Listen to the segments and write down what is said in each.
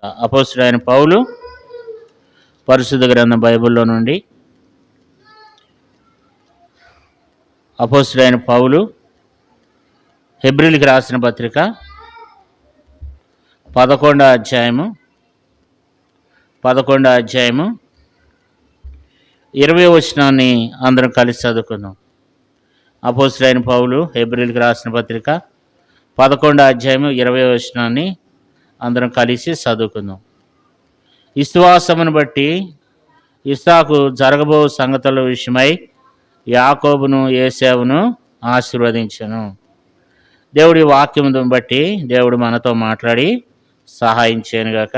అపోస్తలుడైన పౌలు పరిశుద్ధ గ్రంథం బైబిల్లో నుండి అపోస్తలుడైన పౌలు హెబ్రీయులకు రాసిన పత్రిక 11వ అధ్యాయము 20వ వచనాన్ని అందరం కలిసి చదువుకుందాం. అపోస్తలుడైన పౌలు హెబ్రీయులకు రాసిన పత్రిక 11వ అధ్యాయము 20వ వచనాన్ని అందరం కలిసి చదువుకుందాం. విశ్వాసమును బట్టి ఇస్సాకు జరగబో సంగతుల విషయమై యాకోబును ఏశావును ఆశీర్వదించెను. దేవుడి వాక్యమును బట్టి దేవుడు మనతో మాట్లాడి సహాయం చేయనుగాక.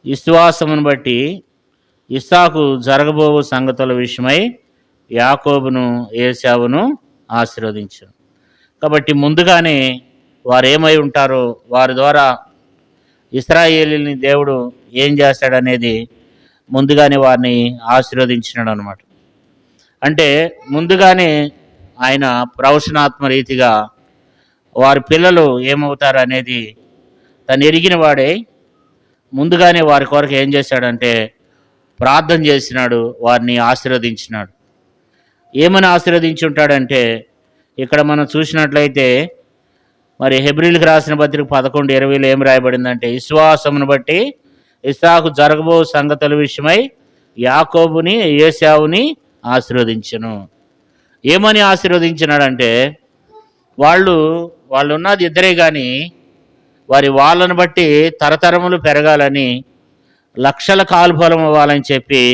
విశ్వాసమును బట్టి ఇస్సాకు జరగబో సంగతుల విషయమై యాకోబును ఏశావును ఆశీర్వదించెను. కాబట్టి ముందుగానే వారు ఏమై ఉంటారో వారి ద్వారా ఇశ్రాయేలుని దేవుడు ఏం చేస్తాడనేది ముందుగానే వారిని ఆశీర్వదించినాడు అనమాట. అంటే ముందుగానే ఆయన ప్రవచనాత్మ రీతిగా వారి పిల్లలు ఏమవుతారు అనేది తను ఎరిగిన వాడే ముందుగానే వారి కొరకు ఏం చేశాడంటే ప్రార్థన చేసినాడు, వారిని ఆశీర్వదించినాడు. ఏమని ఆశీర్వదించి ఉంటాడంటే ఇక్కడ మనం చూసినట్లయితే మరి హెబ్రీయులకు రాసిన పత్రిక 11:20 ఏం రాయబడిందంటే విశ్వాసమును బట్టి ఇస్సాకు జరగబో సంగతుల విషయమై యాకోబుని ఏశావుని ఆశీర్వదించెను. ఏమని ఆశీర్వదించినాడంటే వాళ్ళు ఉన్నది ఇద్దరే కానీ వాళ్ళను బట్టి తరతరములు పెరగాలని లక్షల కాలుఫలం అవ్వాలని చెప్పి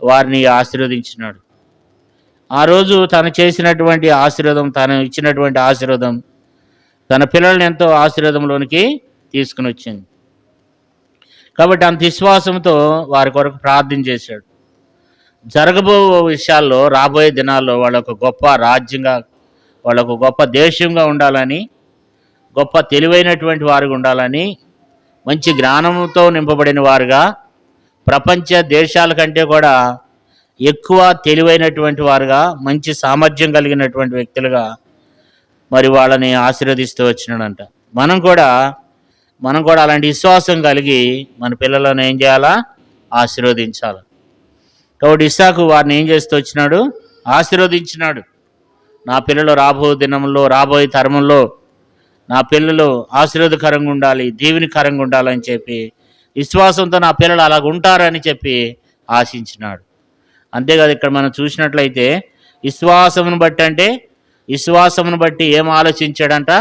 వారిని ఆశీర్వదించినాడు. ఆ రోజు తను చేసినటువంటి ఆశీర్వాదం, తను ఇచ్చినటువంటి ఆశీర్వాదం తన పిల్లల్ని ఎంతో ఆశీర్వాదంలోనికి తీసుకుని వచ్చింది. కాబట్టి అంత విశ్వాసంతో వారి కొరకు ప్రార్థన చేశాడు. జరగబో విషయాల్లో రాబోయే దినాల్లో వాళ్ళొక గొప్ప రాజ్యంగా, వాళ్ళొక గొప్ప దేశంగా ఉండాలని, గొప్ప తెలివైనటువంటి వారుగా ఉండాలని, మంచి జ్ఞానంతో నింపబడిన వారుగా, ప్రపంచ దేశాల కంటే కూడా ఎక్కువ తెలివైనటువంటి వారుగా, మంచి సామర్థ్యం కలిగినటువంటి వ్యక్తులుగా మరి వాళ్ళని ఆశీర్వదిస్తూ వచ్చినాడంట. మనం కూడా అలాంటి విశ్వాసం కలిగి మన పిల్లలను ఏం చేయాలా? ఆశీర్వదించాలి. కాబట్టి ఇస్సాకు వారిని ఏం చేస్తూ వచ్చినాడు? ఆశీర్వదించినాడు. నా పిల్లలు రాబోయే దినంలో, రాబోయే తరంలో నా పిల్లలు ఆశీర్వాదకరంగా ఉండాలి, దీవెనకరంగా ఉండాలని చెప్పి విశ్వాసంతో నా పిల్లలు అలాగ ఉంటారని చెప్పి ఆశించినాడు. అంతేకాదు ఇక్కడ మనం చూసినట్లయితే విశ్వాసమును బట్టి ఏం ఆలోచించాడంట?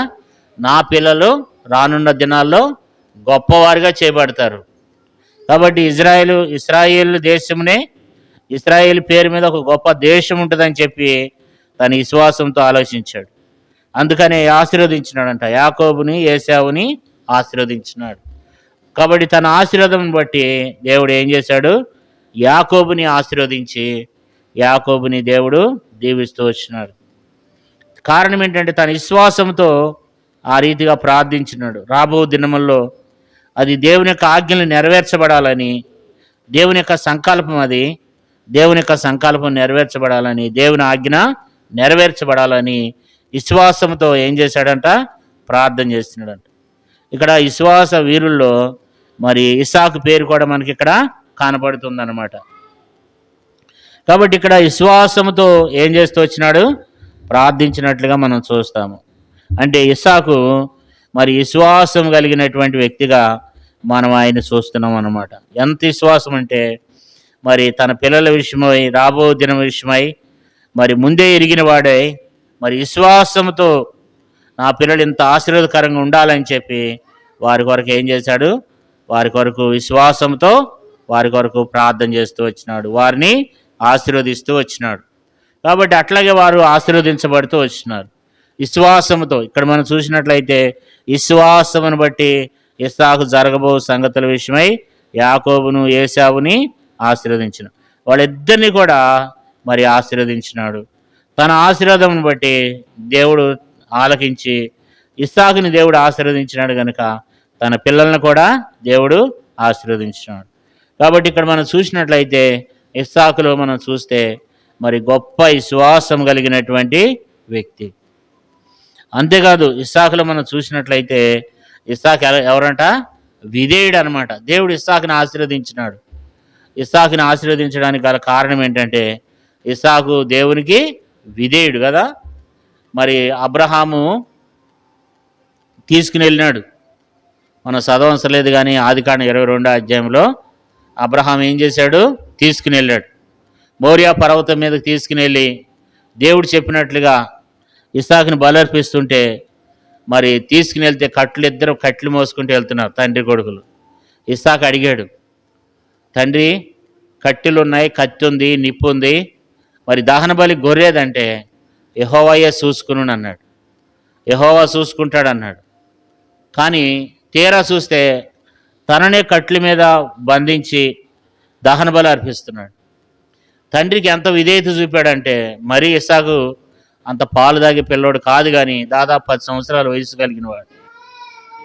నా పిల్లలు రానున్న దినాల్లో గొప్పవారిగా చేయబడతారు. కాబట్టి ఇశ్రాయేలు దేశమునే, ఇశ్రాయేల్ పేరు మీద ఒక గొప్ప దేశం ఉంటుందని చెప్పి తన విశ్వాసంతో ఆలోచించాడు. అందుకనే ఆశీర్వదించినాడంట. యాకోబుని ఏశావుని ఆశీర్వదించినాడు. కాబట్టి తన ఆశీర్వాదం బట్టి దేవుడు ఏం చేశాడు? యాకోబుని ఆశీర్వదించి యాకోబుని దేవుడు దీవిస్తూ వచ్చినాడు. కారణం ఏంటంటే తన విశ్వాసంతో ఆ రీతిగా ప్రార్థించినాడు. రాబో దినముల్లో అది దేవుని యొక్క ఆజ్ఞలు నెరవేర్చబడాలని, దేవుని యొక్క సంకల్పం, అది దేవుని యొక్క సంకల్పం నెరవేర్చబడాలని, దేవుని ఆజ్ఞ నెరవేర్చబడాలని విశ్వాసంతో ఏం చేశాడంట? ప్రార్థన చేస్తున్నాడంట. ఇక్కడ విశ్వాస వీరుల్లో మరి ఇస్సాకు పేరు కూడా మనకి ఇక్కడ కనపడుతుందన్నమాట. కాబట్టి ఇక్కడ విశ్వాసంతో ఏం చేస్తూ వచ్చినాడు? ప్రార్థించినట్లుగా మనం చూస్తాము. అంటే ఇస్సాకు మరి విశ్వాసం కలిగినటువంటి వ్యక్తిగా మనం ఆయన చూస్తున్నాం అన్నమాట. ఎంత విశ్వాసం అంటే మరి తన పిల్లల విషయమై, రాబో దినం విషయమై మరి ముందే ఎరిగిన వాడే మరి విశ్వాసంతో నా పిల్లలు ఇంత ఆశీర్వాదకరంగా ఉండాలని చెప్పి వారి కొరకు ఏం చేశాడు? వారి కొరకు విశ్వాసంతో వారి కొరకు ప్రార్థన చేస్తూ వచ్చినాడు, వారిని ఆశీర్వదిస్తూ వచ్చినాడు. కాబట్టి అట్లాగే వారు ఆశీర్వదించబడుతూ వచ్చినారు విశ్వాసంతో. ఇక్కడ మనం చూసినట్లయితే విశ్వాసమును బట్టి ఇస్సాకు జరగబో సంగతుల విషయమై యాకోబును ఏశావుని ఆశీర్వదించిన. వాళ్ళిద్దరిని కూడా మరి ఆశీర్వదించినాడు. తన ఆశీర్వాదమును బట్టి దేవుడు ఆలకించి ఇస్సాకుని దేవుడు ఆశీర్వదించినాడు కనుక తన పిల్లలను కూడా దేవుడు ఆశీర్వదించినాడు. కాబట్టి ఇక్కడ మనం చూసినట్లయితే ఇస్సాకులో మనం చూస్తే మరి గొప్ప విశ్వాసం కలిగినటువంటి వ్యక్తి. అంతేకాదు ఇస్సాకులో మనం చూసినట్లయితే ఇస్సాకు ఎవరంట? విధేయుడు అనమాట. దేవుడు ఇస్సాకుని ఆశీర్వదించినాడు. ఇస్సాకుని ఆశీర్వదించడానికి గల కారణం ఏంటంటే ఇస్సాకు దేవునికి విధేయుడు కదా. మరి అబ్రహాము తీసుకుని వెళ్ళినాడు, మనం చదవసలేదు కానీ ఆదికాండం 22వ అధ్యాయంలో అబ్రహాం ఏం చేశాడు, తీసుకుని వెళ్ళాడు. మోరియా పర్వతం మీదకి తీసుకుని వెళ్ళి దేవుడు చెప్పినట్లుగా ఇస్సాకుని బలర్పిస్తుంటే మరి తీసుకుని వెళ్తే ఇద్దరు కట్లు మోసుకుంటూ వెళ్తున్నారు తండ్రి కొడుకులు. ఇస్సాకు అడిగాడు, తండ్రి కట్టెలు ఉన్నాయి, కత్తి ఉంది, నిప్పు ఉంది, మరి దహన బలి గొర్రెదంటే యెహోవాయే చూసుకును అన్నాడు. యెహోవా చూసుకుంటాడు అన్నాడు. కానీ తీరా చూస్తే తననే కట్ల మీద బంధించి దహన బలి అర్పిస్తున్నాడు. తండ్రికి ఎంత విధేయత చూపాడంటే మరీ ఇస్సాకు అంత పాలు దాగే పిల్లోడు కాదు, కానీ దాదాపు 10 సంవత్సరాల వయసు కలిగిన వాడు.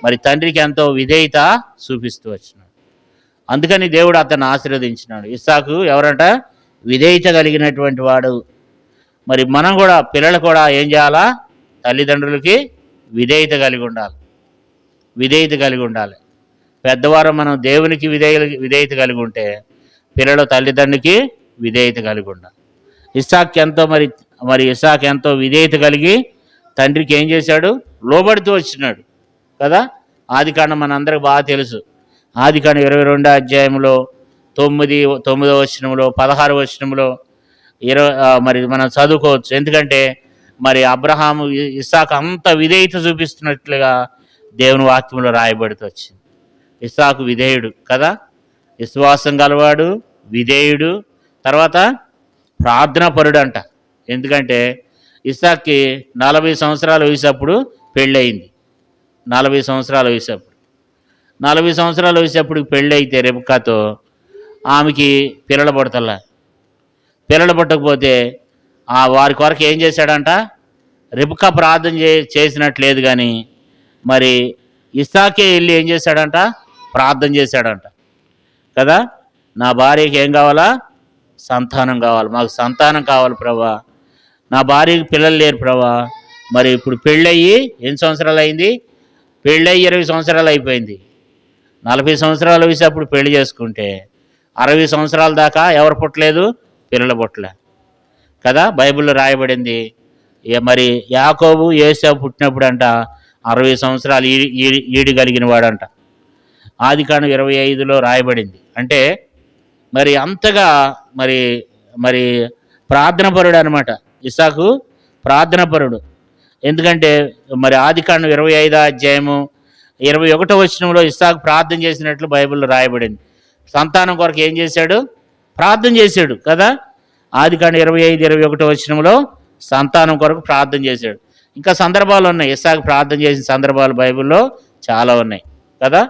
మరి తండ్రికి ఎంతో విధేయత చూపిస్తూ వచ్చినాడు. అందుకని దేవుడు అతన్ని ఆశీర్వదించినాడు. ఇస్సాకు ఎవరంట, విధేయత కలిగినటువంటి వాడు. మరి మనం కూడా పిల్లలు కూడా ఏం చేయాలా, తల్లిదండ్రులకి విధేయత కలిగి ఉండాలి. విధేయత కలిగి ఉండాలి. పెద్దవారు మనం దేవునికి విధేయత కలిగి ఉంటే పిల్లలు తల్లిదండ్రులకి విధేయత కలిగి ఉండాలి. ఇస్సాకు ఎంతో విధేయత కలిగి తండ్రికి ఏం చేశాడు, లోబడుతూ వచ్చినాడు కదా. ఆదికాండం మనందరికి బాగా తెలుసు. ఆదికాండం 22వ అధ్యాయంలో 9వ వచనంలో 16వ వచనంలో మరి మనం చదువుకోవచ్చు. ఎందుకంటే మరి అబ్రహాము ఇస్సాకు అంత విధేయత చూపిస్తున్నట్లుగా దేవుని వాక్యంలో రాయబడుతూ వచ్చింది. ఇస్సాకు విధేయుడు కదా, విశ్వాసం గలవాడు, విధేయుడు, తర్వాత ప్రార్థనాపరుడు అంట. ఎందుకంటే ఇస్సాక్కి 40 సంవత్సరాల వయసప్పుడు పెళ్ళయింది. 40 సంవత్సరాల వయసప్పుడు పెళ్ళి అయితే రెబెక్కాతో ఆమెకి పిల్లలు పుట్టకపోతే వారి కొరకు ఏం చేశాడంట, రెబెక్కా ప్రార్థన చేసినట్లేదు, కానీ మరి ఇస్సాకే వెళ్ళి ఏం చేశాడంట, ప్రార్థన చేశాడంట కదా. నా భార్యకి ఏం కావాలా, సంతానం కావాలి, మాకు సంతానం కావాలి ప్రభా, నా భార్యకి పిల్లలు లేరు ప్రభా. మరి ఇప్పుడు పెళ్ళయ్యి ఎన్ని సంవత్సరాలు అయింది, పెళ్ళయ్యి 20 సంవత్సరాలు అయిపోయింది. 40 సంవత్సరాల వయసు అప్పుడు పెళ్లి చేసుకుంటే 60 సంవత్సరాల దాకా ఎవరు పుట్టలేదు, పిల్లలు పుట్టలే కదా. బైబిల్లో రాయబడింది. మరి యాకోబు యోసేపు పుట్టినప్పుడు అంట 60 సంవత్సరాలు ఈడు కలిగిన వాడంట. ఆదికాండం 25లో రాయబడింది. అంటే మరి అంతగా మరి ప్రార్థనపరుడు అనమాట ఇస్సాకు, ప్రార్థనపరుడు. ఎందుకంటే మరి ఆదికాండం 25వ అధ్యాయము 21వ వచనంలో ఇస్సాకు ప్రార్థన చేసినట్లు బైబిల్లో రాయబడింది. సంతానం కొరకు ఏం చేశాడు, ప్రార్థన చేశాడు కదా. ఆదికాండం 25-21వ వచనంలో సంతానం కొరకు ప్రార్థన చేశాడు. ఇంకా సందర్భాలు ఉన్నాయి, ఇస్సాకు ప్రార్థన చేసిన సందర్భాలు బైబిల్లో చాలా ఉన్నాయి కదా.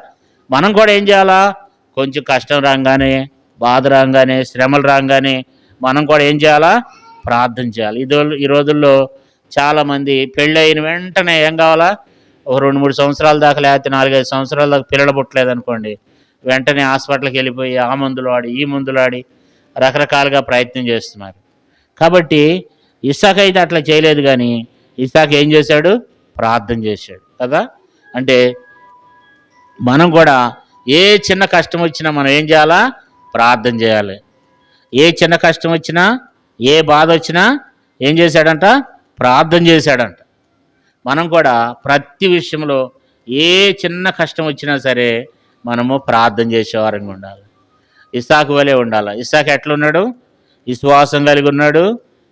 మనం కూడా ఏం చేయాలా, కొంచెం కష్టం రాగానే, బాధ రాగానే, శ్రమలు రాగానే మనం కూడా ఏం చేయాలా, ప్రార్థన చేయాలి. ఈ రోజుల్లో చాలామంది పెళ్ళయిన వెంటనే ఏం కావాలా, ఒక 2-3 సంవత్సరాల దాకా లేకపోతే 4-5 సంవత్సరాల దాకా పిల్లలు పుట్టలేదు అనుకోండి, వెంటనే హాస్పిటల్కి వెళ్ళిపోయి ఆ మందులు ఆడి ఈ మందులు ఆడి రకరకాలుగా ప్రయత్నం చేస్తున్నారు. కాబట్టి ఇస్సాకు అయితే అట్లా చేయలేదు, కానీ ఇస్సాకు ఏం చేశాడు, ప్రార్థన చేశాడు కదా. అంటే మనం కూడా ఏ చిన్న కష్టం వచ్చినా మనం ఏం చేయాలా, ప్రార్థన చేయాలి. ఏ చిన్న కష్టం వచ్చినా, ఏ బాధ వచ్చినా ఏం చేశాడంట, ప్రార్థన చేశాడంట. మనం కూడా ప్రతి విషయంలో ఏ చిన్న కష్టం వచ్చినా సరే మనము ప్రార్థన చేసేవారంగా ఉండాలి. ఇస్సాకు వలె ఉండాలి. ఇస్సాకు ఎట్లున్నాడు, విశ్వాసం కలిగి ఉన్నాడు,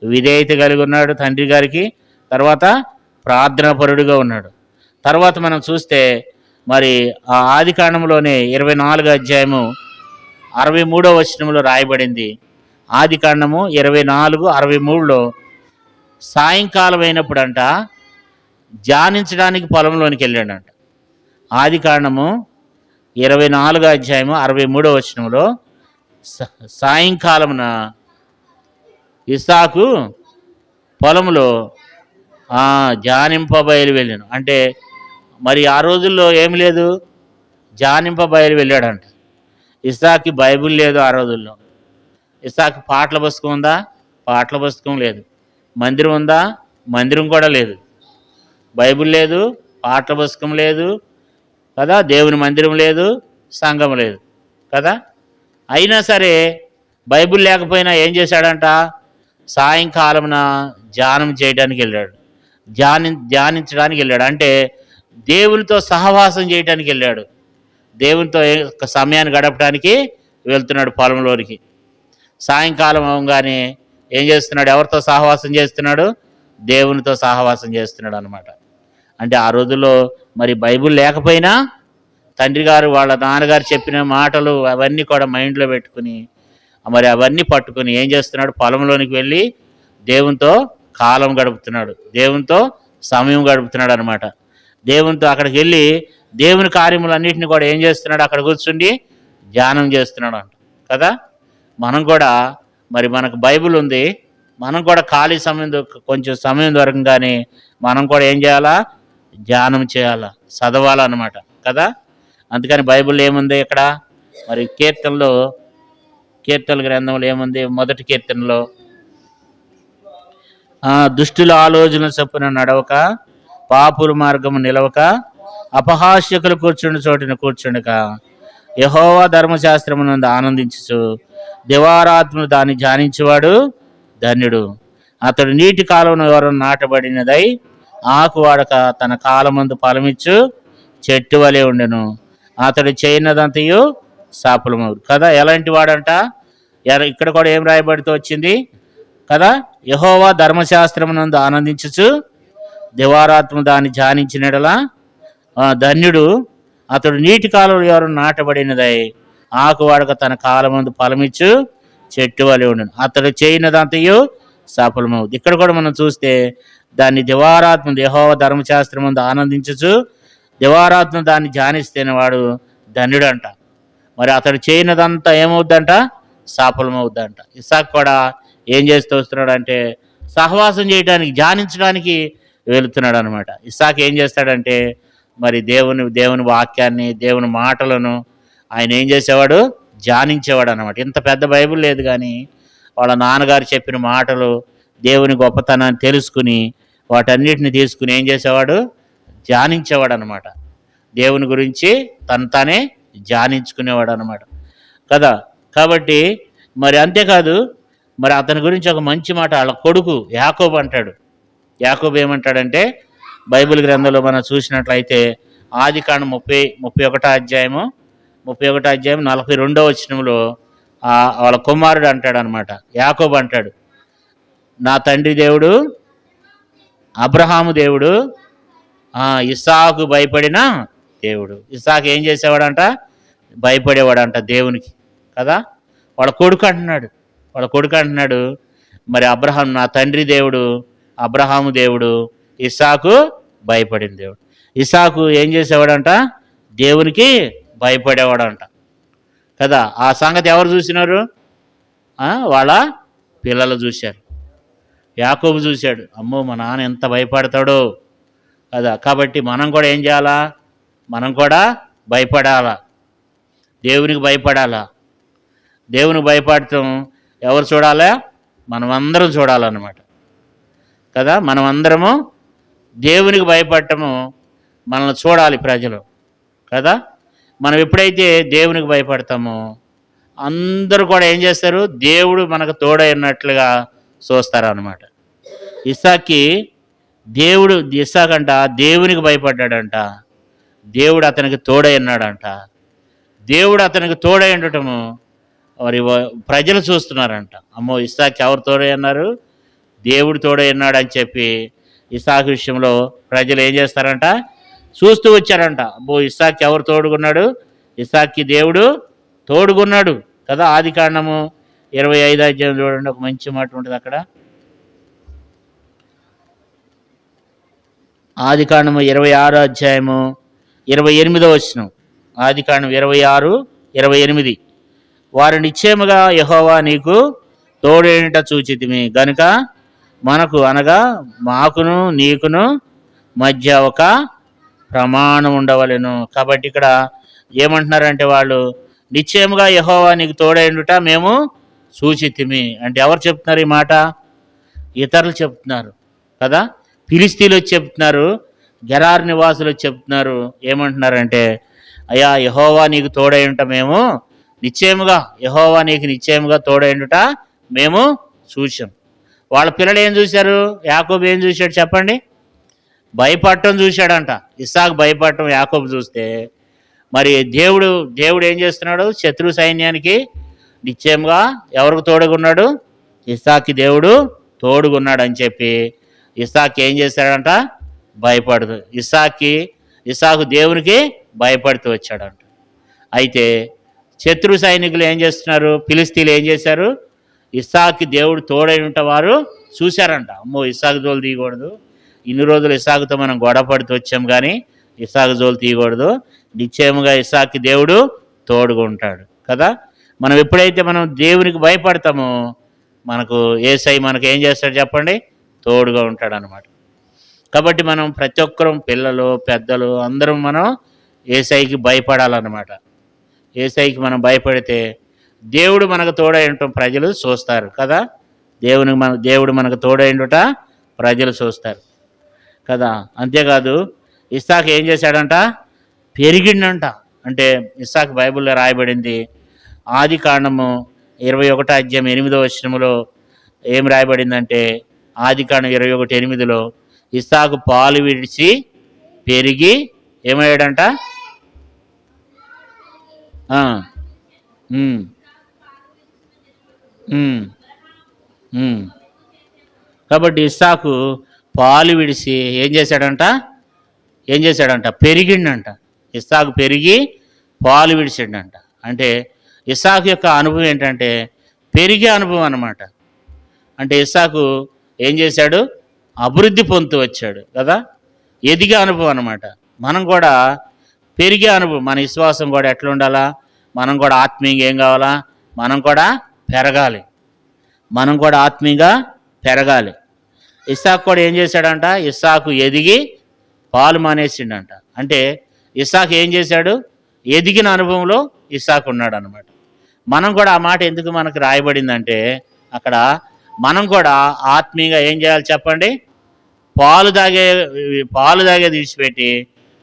విధేయత కలిగి ఉన్నాడు తండ్రి గారికి, తర్వాత ప్రార్థనాపరుడుగా ఉన్నాడు. తర్వాత మనం చూస్తే మరి ఆ ఆదికాండంలోనే 24వ అధ్యాయము 63వ వచనంలో రాయబడింది. ఆదికాండము 24:63లో సాయంకాలం అయినప్పుడంట ధ్యానించడానికి పొలంలోనికి వెళ్ళాడంట. ఆదికాండము 24వ అధ్యాయము 63వ వచనంలో సాయంకాలమున ఇస్సాకు పొలంలో ధ్యానింపబయలు వెళ్ళాను. అంటే మరి ఆ రోజుల్లో ఏమి లేదు, ధ్యానింపబయలు వెళ్ళాడంట. ఇస్సాకి బైబిల్ లేదు ఆ రోజుల్లో. ఇస్సాకు పాటల పుస్తకం ఉందా, పాటల పుస్తకం లేదు. మందిరం ఉందా, మందిరం కూడా లేదు. బైబిల్ లేదు, పాటల పుస్తకం లేదు, కదా, దేవుని మందిరం లేదు, సంఘం లేదు కదా. అయినా సరే బైబిల్ లేకపోయినా ఏం చేశాడంట, సాయంకాలమున ధ్యానం చేయడానికి వెళ్ళాడు, ధ్యానించడానికి వెళ్ళాడు. అంటే దేవునితో సహవాసం చేయడానికి వెళ్ళాడు, దేవునితో సమయాన్ని గడపడానికి వెళ్తున్నాడు పొలంలోనికి. సాయంకాలం అవగానే ఏం చేస్తున్నాడు, ఎవరితో సహవాసం చేస్తున్నాడు, దేవునితో సహవాసం చేస్తున్నాడు అనమాట. అంటే ఆ రోజుల్లో మరి బైబిల్ లేకపోయినా తండ్రి గారు వాళ్ళ నాన్నగారు చెప్పిన మాటలు అవన్నీ కూడా మైండ్లో పెట్టుకుని మరి అవన్నీ పట్టుకుని ఏం చేస్తున్నాడు, పొలంలోనికి వెళ్ళి దేవునితో కాలం గడుపుతున్నాడు, దేవునితో సమయం గడుపుతున్నాడు అనమాట. దేవునితో అక్కడికి వెళ్ళి దేవుని కార్యములన్నింటినీ కూడా ఏం చేస్తున్నాడు, అక్కడ కూర్చుండి ధ్యానం చేస్తున్నాడు అంట కదా. మనం కూడా మరి మనకు బైబిల్ ఉంది, మనం కూడా ఖాళీ సమయం కొంచెం సమయం దొరకగానే మనం కూడా ఏం చేయాలా, ధ్యానం చేయాలా, చదవాలన్నమాట కదా. అందుకని బైబిల్ ఏముంది ఇక్కడ మరి కీర్తనల గ్రంథంలో ఏముంది, మొదటి కీర్తనలో దుష్టుల ఆలోచన చొప్పున నడవక, పాపుల మార్గము నిలవక, అపహాస్యకులు కూర్చుండి చోటున కూర్చుండక, యెహోవా ధర్మశాస్త్రమునందు ఆనందించుచు దివారాత్మను దాన్ని ధ్యానించేవాడు ధన్యుడు. అతడు నీటి కాలంలో ఎవరు నాటబడినదై ఆకు వాడక తన కాలమందు ఫలమిచ్చు చెట్టు వలె ఉండెను. అతడు చేయనదంతయు సాఫలమవు కదా. ఎలాంటి వాడంట, ఇక్కడ కూడా ఏం రాయబడితో వచ్చింది కదా, యెహోవా ధర్మశాస్త్రమునందు ఆనందించుచు దివారాత్మ దాన్ని ధ్యానించినడలా ధన్యుడు. అతడు నీటి కాలంలో ఎవరు నాటబడినదై ఆకు వాడక తన కాలమందు ఫలమిచ్చు చెట్టు వలె ఉండను. అతడు చేయనదంతయు సఫలమవుతుంది. ఇక్కడ కూడా మనం చూస్తే దాన్ని దివారాత్మ యెహోవా ధర్మశాస్త్రమందు ఆనందించుచు దివారాత్మ దాన్ని ధ్యానిస్తేనే వాడు ధన్యుడు అంట. మరి అతడు చేయనదంతా ఏమవుద్దంట, సఫలమవుద్దంట. ఇస్సాకు కూడా ఏం చేస్తూ వస్తున్నాడు అంటే సహవాసం చేయడానికి, ధ్యానించడానికి వెళుతున్నాడు అనమాట. ఇస్సాకు ఏం చేస్తాడంటే మరి దేవుని వాక్యాన్ని, దేవుని మాటలను ఆయన ఏం చేసేవాడు, ధ్యానించేవాడు అనమాట. ఇంత పెద్ద బైబిల్ లేదు కానీ వాళ్ళ నాన్నగారు చెప్పిన మాటలు, దేవుని గొప్పతనాన్ని తెలుసుకుని వాటన్నిటిని తీసుకుని ఏం చేసేవాడు, ధ్యానించేవాడు అనమాట. దేవుని గురించి తానే ధ్యానించుకునేవాడు అనమాట కదా. కాబట్టి మరి అంతేకాదు, మరి అతని గురించి ఒక మంచి మాట వాళ్ళ కొడుకు యాకోబు అంటాడు. యాకోబు ఏమంటాడంటే బైబిల్ గ్రంథంలో మనం చూసినట్లయితే ఆదికాండం 31వ అధ్యాయం 42వ వచనంలో వాళ్ళ కుమారుడు అంటాడు అనమాట. యాకోబు అంటాడు, నా తండ్రి దేవుడు అబ్రహాము దేవుడు, ఇస్సాకు భయపడిన దేవుడు. ఇస్సాకు ఏం చేసేవాడంట, భయపడేవాడంట దేవునికి కదా. వాళ్ళ కొడుకు అంటున్నాడు మరి అబ్రహాం నా తండ్రి దేవుడు, అబ్రహాము దేవుడు, ఇస్సాకు భయపడిన దేవుడు. ఇస్సాకు ఏం చేసేవాడంట, దేవునికి భయపడేవాడంట కదా. ఆ సంగతి ఎవరు చూసినారు, వాళ్ళ పిల్లలు చూశారు. యాకోబు చూశాడు, అమ్మో మా నాన్న ఎంత భయపడతాడో కదా. కాబట్టి మనం కూడా ఏం చేయాలా, మనం కూడా భయపడాలా, దేవునికి భయపడాలా. దేవునికి భయపడటం ఎవరు చూడాలా, మనం అందరం చూడాలన్నమాట కదా. మనం అందరము దేవునికి భయపడటము మనల్ని చూడాలి ప్రజలు కదా. మనం ఎప్పుడైతే దేవునికి భయపడతామో అందరూ కూడా ఏం చేస్తారు, దేవుడు మనకు తోడైనట్లుగా చూస్తారు అన్నమాట. ఇస్సాకంట దేవునికి భయపడ్డాడంట, దేవుడు అతనికి తోడై ఉన్నాడంట. దేవుడు అతనికి తోడై ఉండటము మరి ప్రజలు చూస్తున్నారంట. అమ్మో ఇస్సాకు ఎవరు తోడై ఉన్నారు, దేవుడు తోడై ఉన్నాడు అని చెప్పి ఇస్సాకు విషయంలో ప్రజలు ఏం చేస్తారంట, చూస్తూ వచ్చారంట. అబ్బో ఇస్సాకు ఎవరు తోడుగున్నాడు, ఇస్సాకుకి దేవుడు తోడుగున్నాడు కదా. ఆదికాండము 25వ అధ్యాయం చూడండి, ఒక మంచి మాట ఉంటుంది అక్కడ. ఆదికాండము 26వ అధ్యాయము 28వ వచనం. ఆదికాండం 26:28. వారు నిశ్చయముగా యెహోవా నీకు తోడేంట చూచితిమి గనుక మనకు అనగా మాకును నీకును మధ్య ఒక ప్రమాణం ఉండవలెను. కాబట్టి ఇక్కడ ఏమంటున్నారంటే వాళ్ళు నిశ్చయముగా యెహోవా నీకు తోడేండుట మేము చూచితిమి అంటే ఎవరు చెప్తున్నారు ఈ మాట, ఇతరులు చెప్తున్నారు కదా. ఫిలిస్తీన్లు వచ్చి చెప్తున్నారు, గెరార్ నివాసులు చెప్తున్నారు, ఏమంటున్నారంటే, అయ్యా యెహోవా నీకు తోడై ఉంట మేము నిశ్చయముగా, యెహోవా నీకు నిశ్చయముగా తోడై ఉండుట మేము చూసాం. వాళ్ళ పిల్లలు ఏం చూశారు? యాకోబు ఏం చూశాడు చెప్పండి? భయపడటం చూశాడంట. ఇస్సాకు భయపడటం యాకోబు చూస్తే, మరి దేవుడు ఏం చేస్తున్నాడు? శత్రు సైన్యానికి నిశ్చయంగా ఎవరికి తోడుగున్నాడు? ఇస్సాకి దేవుడు తోడుగున్నాడు అని చెప్పి ఇస్సాకు ఏం చేశాడంట? భయపడదు. ఇస్సాకు దేవునికి భయపడుతూ వచ్చాడంట. అయితే శత్రు సైనికులు ఏం చేస్తున్నారు? ఫిలిస్తీన్లు ఏం చేశారు? ఇస్సాకి దేవుడు తోడై ఉంట వారు చూశారంట. అమ్మో, ఇస్సాకు జోలు తీయకూడదు, ఇన్ని రోజులు ఇస్సాకుతో మనం గొడవ పడుతూ వచ్చాం, కానీ ఇస్సాకు జోలు తీయకూడదు, నిశ్చయముగా ఇస్సాకి దేవుడు తోడుగా ఉంటాడు కదా. మనం ఎప్పుడైతే మనం దేవునికి భయపడతామో మనకు యేసయ్య మనకు ఏం చేస్తాడు చెప్పండి? తోడుగా ఉంటాడు అన్నమాట. కాబట్టి మనం ప్రతి ఒక్కరం, పిల్లలు పెద్దలు అందరం మనం యేసయ్యకి భయపడాలన్నమాట. యేసయ్యకి మనం భయపడితే దేవుడు మనకు తోడై ఉండటం ప్రజలు చూస్తారు కదా. దేవుడు మనకు తోడై ఉండుట ప్రజలు చూస్తారు కదా. అంతేకాదు ఇస్సాకు ఏం చేశాడంట? పెరిగిండంట. అంటే ఇస్సాకు బైబిల్లో రాయబడింది, ఆదికాండము 21:8 ఏం రాయబడిందంటే, ఆదికాండం 21:8 ఇస్సాకు పాలు విడిచి పెరిగి ఏమయ్యాడంట? కాబట్టి ఇస్సాకు పాలు విడిచి ఏం చేశాడంట? పెరిగిండంట. ఇస్సాకు పెరిగి పాలు విడిచాడంట. అంటే ఇస్సాకు యొక్క అనుభవం ఏంటంటే పెరిగే అనుభవం అన్నమాట. అంటే ఇస్సాకు ఏం చేశాడు? అభివృద్ధి పొందుతూ వచ్చాడు కదా, ఎదిగే అనుభవం అన్నమాట. మనం కూడా పెరిగే అనుభవం, మన విశ్వాసం కూడా ఎట్లా ఉండాలా? మనం కూడా ఆత్మీయంగా ఏం కావాలా? మనం కూడా ఆత్మీయంగా పెరగాలి. ఇస్సాకు కూడా ఏం చేశాడంట? ఇస్సాకు ఎదిగి పాలు మానేసిండంట. అంటే ఇస్సాకు ఏం చేశాడు? ఎదిగిన అనుభవంలో ఇస్సాకు ఉన్నాడు అనమాట. మనం కూడా ఆ మాట ఎందుకు మనకు రాయబడిందంటే, అక్కడ మనం కూడా ఆత్మీయంగా ఏం చేయాలి చెప్పండి? పాలు తాగేది విడిచిపెట్టి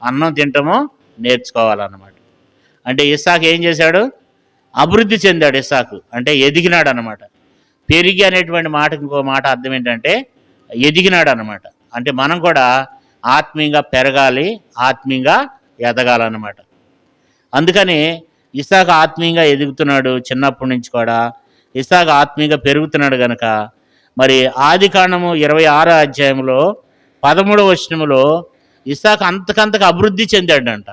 అన్నం తింటామో నేర్చుకోవాలన్నమాట. అంటే ఇస్సాకు ఏం చేశాడు? అభివృద్ధి చెందాడు. ఇస్సాకు అంటే ఎదిగినాడు అనమాట. పెరిగి అనేటువంటి మాటకి ఇంకో మాట అర్థం ఏంటంటే ఎదిగినాడు అనమాట. అంటే మనం కూడా ఆత్మీయంగా పెరగాలి, ఆత్మీయంగా ఎదగాలన్నమాట. అందుకని ఇస్సాకు ఆత్మీయంగా ఎదుగుతున్నాడు. చిన్నప్పటి నుంచి కూడా ఇస్సాకు ఆత్మీయంగా పెరుగుతున్నాడు కనుక, మరి ఆదికాండము 26:13 ఇస్సాకు అంతకంతకు అభివృద్ధి చెందాడంట.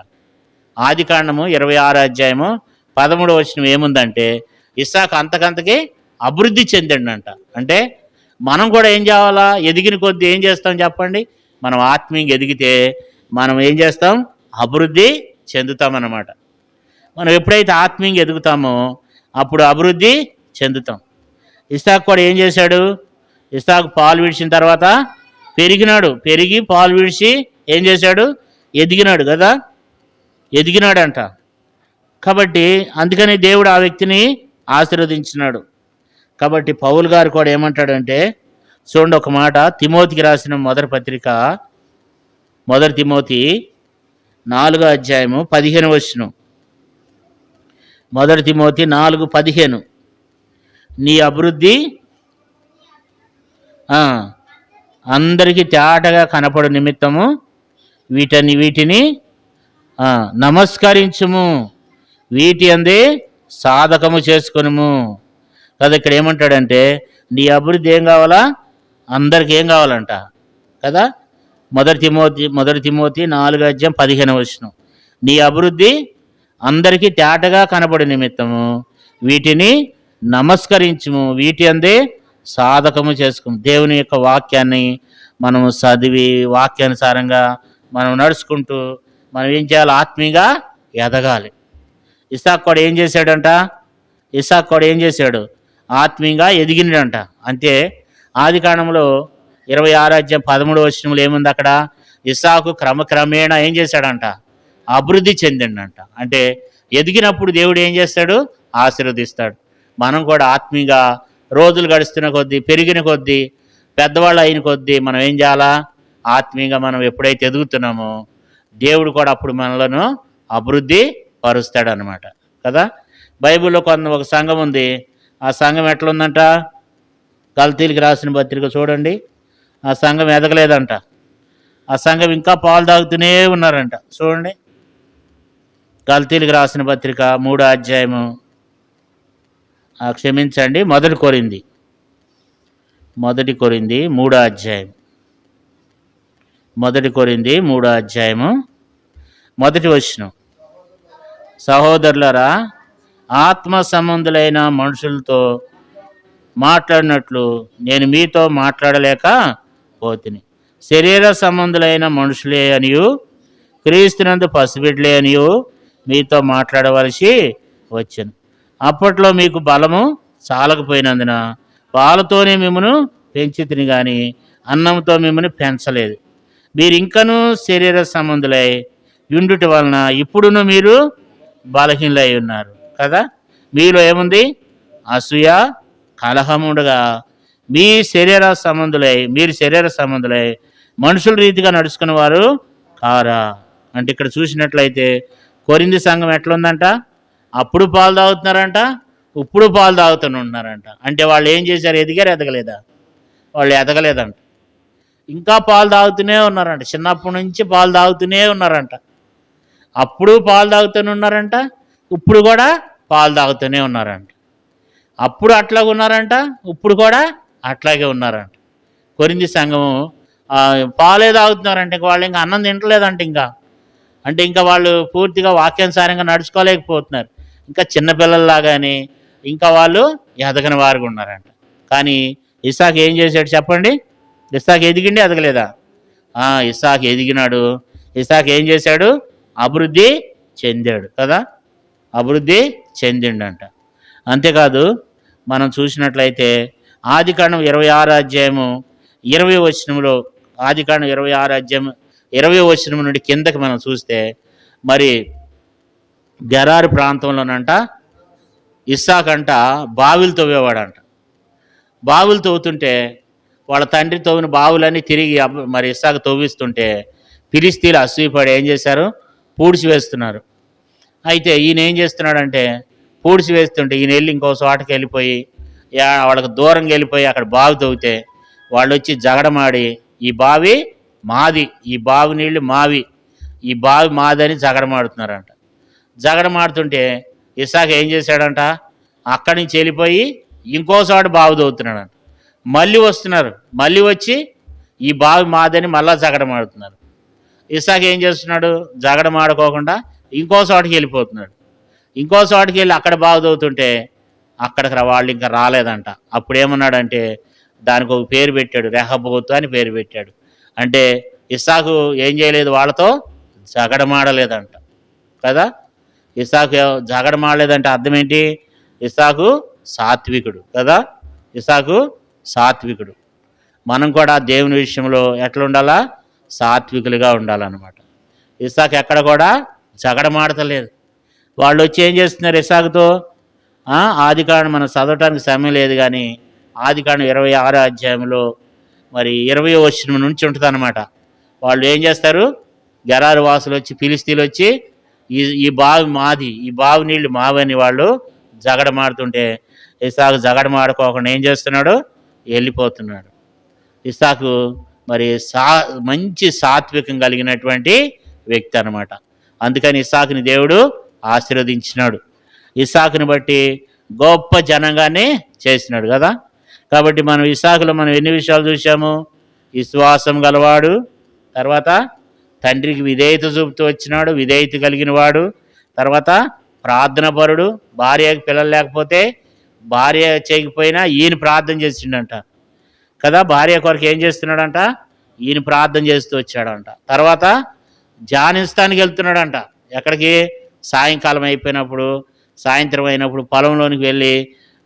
ఆదికాండము 26:13 ఏముందంటే, ఇస్సాకు అంతకంతకి అభివృద్ధి చెందాడంట. అంటే మనం కూడా ఏం చేయాలా? ఎదిగిన కొద్దీ ఏం చేస్తాం చెప్పండి? మనం ఆత్మీయంగా ఎదిగితే మనం ఏం చేస్తాం? అభివృద్ధి చెందుతామన్నమాట. మనం ఎప్పుడైతే ఆత్మీయంగా ఎదుగుతామో అప్పుడు అభివృద్ధి చెందుతాం. ఇస్సాకు కూడా ఏం చేశాడు? ఇస్సాకు పాలు విడిచిన తర్వాత పెరిగి పాలు విడిచి ఏం చేశాడు? ఎదిగినాడు కదా, ఎదిగినాడంట. కాబట్టి అందుకని దేవుడు ఆ వ్యక్తిని ఆశీర్వదించినాడు. కాబట్టి పౌలు గారు కూడా ఏమంటాడంటే, చూడండి ఒక మాట, తిమోతికి రాసిన మొదటి పత్రిక 1 తిమోతి 4:15 1 తిమోతి 4:15 నీ అభివృద్ధి అందరికీ తేటగా కనపడు నిమిత్తము వీటిని నమస్కరించుము, వీటి అందే సాధకము చేసుకొనుము కదా. ఇక్కడ ఏమంటాడంటే నీ అభివృద్ధి ఏం కావాలా? అందరికి ఏం కావాలంట కదా. 1 తిమోతి 4:15 నీ అభివృద్ధి అందరికీ తేటగా కనపడే నిమిత్తము వీటిని నమస్కరించుము, వీటి అందే సాధకము చేసుకుము. దేవుని యొక్క వాక్యాన్ని మనము చదివి వాక్యానుసారంగా మనం నడుచుకుంటూ మనం ఏం చేయాలి? ఆత్మీయంగా ఎదగాలి. ఇస్సాకు కూడా ఏం చేశాడు? ఆత్మీయంగా ఎదిగినాడంట. అంతే ఆదికాండంలో 26:13 ఏముంది అక్కడ? ఇస్సాకు క్రమక్రమేణా ఏం చేశాడంట? అభివృద్ధి చెందిండంట. అంటే ఎదిగినప్పుడు దేవుడు ఏం చేస్తాడు? ఆశీర్వదిస్తాడు. మనం కూడా ఆత్మీయంగా రోజులు గడుస్తున్న కొద్దీ, పెరిగిన కొద్దీ, పెద్దవాళ్ళు అయిన కొద్దీ మనం ఏం చేయాలా? ఆత్మీయంగా మనం ఎప్పుడైతే ఎదుగుతున్నామో దేవుడు కూడా అప్పుడు మనలను అభివృద్ధి పరుస్తాడనమాట కదా. బైబిల్లో ఒక సంఘం ఉంది. ఆ సంఘం ఎట్లుందంట? గల్తీలకు రాసిన పత్రిక చూడండి. ఆ సంఘం ఎదగలేదంట. ఆ సంఘం ఇంకా పాలు తాగుతూనే ఉన్నారంట. చూడండి, గల్తీలకు రాసిన పత్రిక 3వ అధ్యాయము, క్షమించండి, మొదటి కొరింథీ 3వ అధ్యాయం, మొదటి కొరింథీ 3వ అధ్యాయము మొదటి వచనం. సహోదరులారా, ఆత్మ సంబంధులైన మనుషులతో మాట్లాడినట్లు నేను మీతో మాట్లాడలేక పోతిని. శరీర సంబంధులైన మనుషులే అనియు క్రీస్తునందు పసిబిడ్డలే అనియు మీతో మాట్లాడవలసి వచ్చాను. అప్పట్లో మీకు బలము చాలకపోయినందున పాలతోనే మిమ్మను పెంచితిని కానీ అన్నంతో మిమ్మల్ని పెంచలేదు. మీరు ఇంకనూ శరీర సంబంధులై ఉండుట వలన ఇప్పుడును మీరు బలహీనలై ఉన్నారు కదా. మీలో ఏముంది? అసూయ, కలహముండగా మీరు శరీర సంబంధులై మనుషుల రీతిగా నడుచుకున్న వారు కారా. అంటే ఇక్కడ చూసినట్లయితే కొరింథీ సంఘం ఎట్లుందంట? అప్పుడు పాలు తాగుతున్నారంట, ఇప్పుడు పాలు తాగుతుంటున్నారంట. అంటే వాళ్ళు ఏం చేశారు? ఎదగలేదా? వాళ్ళు ఎదగలేదంట. ఇంకా పాలు తాగుతూనే ఉన్నారంట. చిన్నప్పటి నుంచి పాలు తాగుతూనే ఉన్నారంట. అప్పుడు పాలు తాగుతూనే ఉన్నారంట, ఇప్పుడు కూడా పాలు తాగుతూనే ఉన్నారంట. అప్పుడు అట్లాగే ఉన్నారంట, ఇప్పుడు కూడా అట్లాగే ఉన్నారంట. కొరింథీ సంఘము పాలే తాగుతున్నారంట. ఇంకా వాళ్ళు ఇంకా అన్నం తింటలేదంట. ఇంకా వాళ్ళు పూర్తిగా వాక్యానుసారంగా నడుచుకోలేకపోతున్నారు. ఇంకా చిన్నపిల్లల్లాగానే ఇంకా వాళ్ళు ఎదగని వారుగా ఉన్నారంట. కానీ ఇస్సాకు ఏం చేశాడు చెప్పండి? ఇస్సాకు ఎదిగిండి, ఎదగలేదా? ఇస్సాకు ఎదిగినాడు. ఇస్సాకు ఏం చేశాడు? అభివృద్ధి చెందాడు కదా. అభివృద్ధి చెందిండంట. అంతేకాదు, మనం చూసినట్లయితే ఆదికాండం 26వ అధ్యాయము 20వ వచనంలో, ఆదికాండం 26వ అధ్యాయం 20వ వచనం నుండి కిందకి మనం చూస్తే, మరి గెరారు ప్రాంతంలోనంట ఇస్సాకంట బావిలు తవ్వేవాడంట. బావులు తవ్వుతుంటే వాళ్ళ తండ్రి తవ్విన బావులన్నీ తిరిగి మరి ఇస్సాకు తవ్విస్తుంటే ఫిలిస్తీన్లు అసూయపడి ఏం చేశారు? పూడ్చి వేస్తున్నారు. అయితే ఈయన ఏం చేస్తున్నాడంటే, పూడ్చి వేస్తుంటే ఈయన వెళ్ళి ఇంకో చోటకి వెళ్ళిపోయి వాళ్ళకి దూరంగా వెళ్ళిపోయి అక్కడ బావి తవ్వితే వాళ్ళు వచ్చి జగడమాడి, ఈ బావి మాది, ఈ బావి నీళ్ళు మావి, ఈ బావి మాదని జగడమాడుతున్నారంట. జగడమాడుతుంటే ఇస్సాకు ఏం చేశాడంట? అక్కడి నుంచి వెళ్ళిపోయి ఇంకో చోట బావి తవ్వుతున్నాడంట. మళ్ళీ వస్తున్నారు, మళ్ళీ వచ్చి ఈ బావి మాదని మళ్ళా జగడమాడుతున్నారు. ఇస్సాకు ఏం చేస్తున్నాడు? జగడమాడుకోకుండా ఇంకో చోటకి వెళ్ళిపోతున్నాడు. ఇంకో చోటకి వెళ్ళి అక్కడ బావి తవ్వుతుంటే అక్కడికి వాళ్ళు ఇంకా రాలేదంట. అప్పుడు ఏమన్నాడంటే, దానికి ఒక పేరు పెట్టాడు, రెహబోతు అని పేరు పెట్టాడు. అంటే ఇస్సాకు ఏం చేయలేదు? వాళ్ళతో జగడమాడలేదంట కదా. ఇస్సాకు జగడమాడలేదంటే అర్థం ఏంటి? ఇస్సాకు సాత్వికుడు కదా. ఇస్సాకు సాత్వికుడు. మనం కూడా దేవుని విషయంలో ఎట్లా ఉండాలా? సాత్వికులుగా ఉండాలన్నమాట. ఇస్సాకు ఎక్కడ కూడా జగడమాడతలేదు. వాళ్ళు వచ్చి ఏం చేస్తున్నారు ఇస్సాకుతో? ఆదికాండం మనం చదవటానికి సమయం లేదు, కానీ ఆదికాండం 26వ అధ్యాయంలో మరి 20వ వచనం నుంచి ఉంటుంది అన్నమాట. వాళ్ళు ఏం చేస్తారు? గెరారు వాసులు వచ్చి, ఫిలిస్తీన్లు వచ్చి ఈ బావి మాది, ఈ బావి నీళ్ళు మావని వాళ్ళు జగడమాడుతుంటే ఇస్సాకు జగడమాడుకోకుండా ఏం చేస్తున్నాడు? వెళ్ళిపోతున్నాడు. ఇస్సాకు మరి మంచి సాత్వికం కలిగినటువంటి వ్యక్తి అన్నమాట. అందుకని ఇస్సాకుని దేవుడు ఆశీర్వదించినాడు. ఇస్సాకుని బట్టి గొప్ప జనంగానే చేసినాడు కదా. కాబట్టి మనం ఇస్సాకులో మనం ఎన్ని విషయాలు చూసాము? విశ్వాసం గలవాడు, తర్వాత తండ్రికి విధేయత చూపుతూ వచ్చినాడు, విధేయత కలిగిన వాడు, తర్వాత ప్రార్థనపరుడు, భార్యకి పిల్లలు లేకపోతే భార్య చేయకపోయినా ఈయన ప్రార్థన చేసిండంట కదా. భార్య కొరకు ఏం చేస్తున్నాడంట? ఈయన ప్రార్థన చేస్తూ వచ్చాడంట. తర్వాత ధ్యానిస్తానికి వెళ్తున్నాడంట. ఎక్కడికి? సాయంకాలం అయిపోయినప్పుడు, సాయంత్రం అయినప్పుడు పొలంలోనికి వెళ్ళి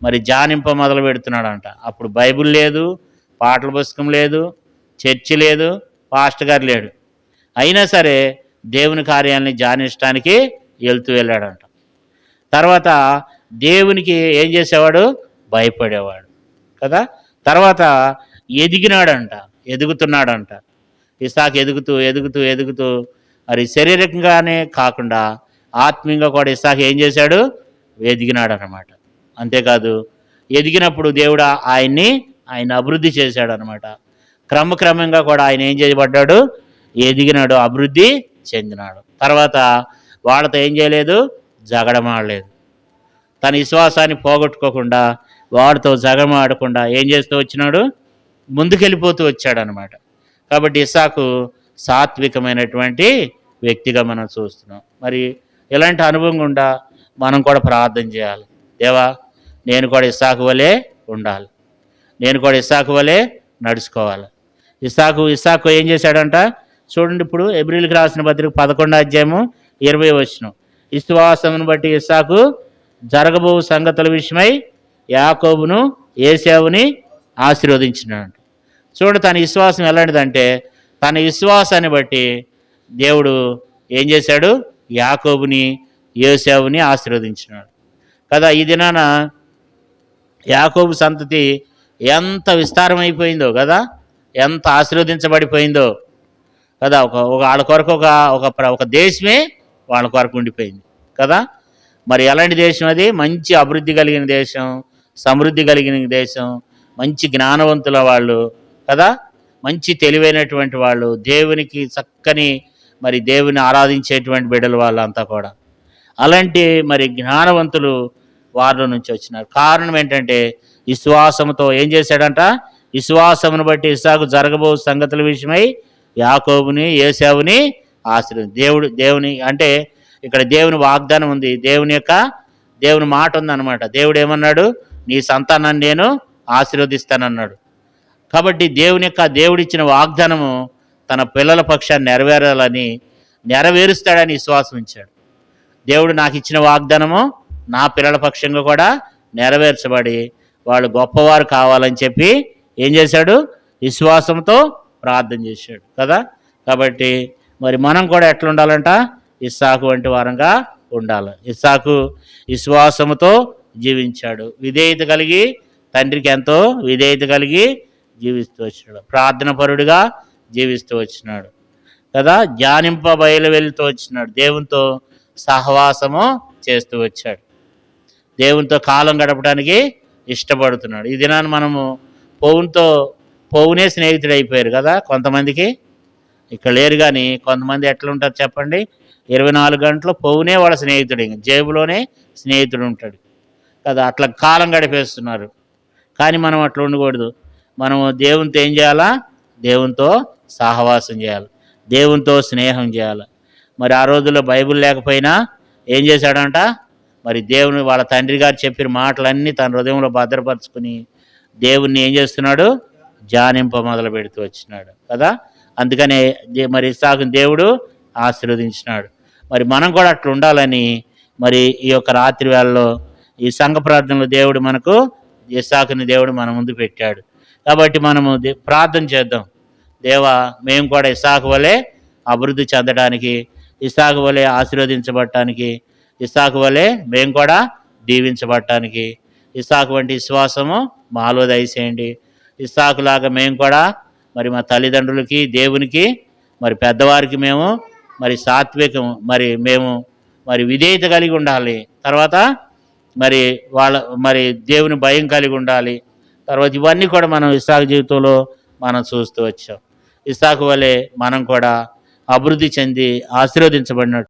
మరి ధ్యానింప మొదలు పెడుతున్నాడంట. అప్పుడు బైబిల్ లేదు, పాటల పుస్తకం లేదు, చర్చి లేదు, పాస్టర్ గారు లేడు. అయినా సరే దేవుని కార్యాలని ధ్యానించడానికి వెళ్ళాడంట. తర్వాత దేవునికి ఏం చేసేవాడు? భయపడేవాడు కదా. తర్వాత ఎదుగుతున్నాడంట. ఇస్సాకు ఎదుగుతూ ఎదుగుతూ ఎదుగుతూ మరి శారీరకంగానే కాకుండా ఆత్మీయంగా కూడా ఇస్సాకు ఏం చేశాడు? ఎదిగినాడు అన్నమాట. అంతేకాదు ఎదిగినప్పుడు దేవుడు ఆయన అభివృద్ధి చేశాడు అనమాట. క్రమక్రమంగా కూడా ఆయన ఏం చేయబడ్డాడు? ఎదిగినాడు, అభివృద్ధి చెందినాడు. తర్వాత వాళ్ళతో ఏం చేయలేదు? జగడమాడలేదు. తన విశ్వాసాన్ని పోగొట్టుకోకుండా వాడితో జగడమాడకుండా ఏం చేస్తూ వచ్చినాడు? ముందుకెళ్ళిపోతూ వచ్చాడు అనమాట. కాబట్టి ఇస్సాకు సాత్వికమైనటువంటి వ్యక్తిగా మనం చూస్తున్నాం. మరి ఇలాంటి అనుభవం గుండా మనం కూడా ప్రార్థన చేయాలి. దేవా, నేను కూడా ఇస్సాకు వలె ఉండాలి, నేను కూడా ఇస్సాకు వలె నడుచుకోవాలి. ఇస్సాకు ఏం చేశాడంట చూడండి. ఇప్పుడు ఎబ్రిల్కి రాసిన పత్రిక 11:20 విశ్వాసమును బట్టి ఇస్సాకు జరగబో సంగతుల విషయమై యాకోబును ఏశావుని ఆశీర్వదించినాడు. చూడండి, తన విశ్వాసం ఎలాంటిదంటే తన విశ్వాసాన్ని బట్టి దేవుడు ఏం చేశాడు? యాకోబుని ఏశావుని ఆశీర్వదించినాడు కదా. ఈ దినాన యాకోబు సంతతి ఎంత విస్తారమైపోయిందో కదా, ఎంత ఆశీర్వదించబడిపోయిందో కదా. వాళ్ళ కొరకు ఒక దేశమే వాళ్ళ కొరకు ఉండిపోయింది కదా. మరి ఎలాంటి దేశం అది? మంచి అభివృద్ధి కలిగిన దేశం, సమృద్ధి కలిగిన దేశం, మంచి జ్ఞానవంతుల వాళ్ళు కదా, మంచి తెలివైనటువంటి వాళ్ళు, దేవునికి చక్కని మరి దేవుని ఆరాధించేటువంటి బిడ్డలు వాళ్ళంతా కూడా. అలాంటి మరి జ్ఞానవంతులు వారిలో నుంచి వచ్చినారు. కారణం ఏంటంటే విశ్వాసంతో ఏం చేశాడంట? విశ్వాసమును బట్టి ఇస్సాకు జరగబో సంగతుల విషయమై యాకోబుని ఏశావుని దేవుని అంటే ఇక్కడ దేవుని వాగ్దానం ఉంది, దేవుని మాట ఉందన్నమాట. దేవుడు ఏమన్నాడు? నీ సంతానాన్ని నేను ఆశీర్వదిస్తానన్నాడు. కాబట్టి దేవుడిచ్చిన వాగ్దానము తన పిల్లల పక్షాన్ని నెరవేరుస్తాడని విశ్వాసం ఉంచాడు. దేవుడు నాకు ఇచ్చిన వాగ్దానము నా పిల్లల పక్షంగా కూడా నెరవేర్చబడి వాళ్ళు గొప్పవారు కావాలని చెప్పి ఏం చేశాడు? విశ్వాసంతో ప్రార్థన చేశాడు కదా. కాబట్టి మరి మనం కూడా ఎట్లా ఉండాలంట? ఇస్సాకు వంటి వారంగా ఉండాలి. ఇస్సాకు విశ్వాసముతో జీవించాడు, విధేయత కలిగి, తండ్రికి ఎంతో విధేయత కలిగి జీవిస్తూ వచ్చినాడు, ప్రార్థన పరుడిగా జీవిస్తూ వచ్చినాడు కదా. బయలు వెళ్తూ వచ్చినాడు, దేవునితో సహవాసము చేస్తూ వచ్చాడు, దేవునితో కాలం గడపడానికి ఇష్టపడుతున్నాడు. ఈ దినాన్ని మనము పౌనే స్నేహితుడు అయిపోయారు కదా. కొంతమందికి ఇక్కడ లేరు, కానీ కొంతమంది ఎట్లా ఉంటారు చెప్పండి? 24 గంటలు పౌనే వాళ్ళ స్నేహితుడు, జేబులోనే స్నేహితుడు ఉంటాడు కదా. అట్లా కాలం గడిపేస్తున్నారు. కానీ మనం అట్లా ఉండకూడదు. మనము దేవునితో ఏం చేయాలా? దేవునితో సహవాసం చేయాలి, దేవునితో స్నేహం చేయాలి. మరి ఆ రోజుల్లో బైబిల్ లేకపోయినా ఏం చేశాడంట? మరి దేవుని వాళ్ళ తండ్రి గారు చెప్పిన మాటలన్నీ తన హృదయంలో భద్రపరుచుకుని దేవుణ్ణి ఏం చేస్తున్నాడు? మొదలు పెడుతూ వచ్చినాడు కదా. అందుకనే మరి ఇస్సాకుని దేవుడు ఆశీర్వదించినాడు. మరి మనం కూడా అట్లా ఉండాలని మరి ఈ యొక్క రాత్రి వేళలో ఈ సంఘ ప్రార్థనలో దేవుడు మనకు ఇస్సాకుని దేవుడు మన ముందు పెట్టాడు. కాబట్టి మనము ప్రార్థన చేద్దాం. దేవా, మేము కూడా ఇస్సాకు వలె అభివృద్ధి చెందడానికి, ఇస్సాకు వలె ఆశీర్వదించబడటానికి, ఇస్సాకు వలె మేము కూడా దీవించబడటానికి ఇస్సాకు వంటి విశ్వాసము మాలో దయచేయండి. ఇస్సాకులాగా మేము కూడా మరి మా తల్లిదండ్రులకి, దేవునికి, మరి పెద్దవారికి మేము మరి సాత్వికం మేము విధేయత కలిగి ఉండాలి. తర్వాత మరి దేవుని భయం కలిగి ఉండాలి. తర్వాత ఇవన్నీ కూడా మనం ఇస్సాకు జీవితంలో మనం చూస్తూ వచ్చాం. ఇస్సాకు వలె మనం కూడా అభివృద్ధి చెంది ఆశీర్వదించబడినట్టు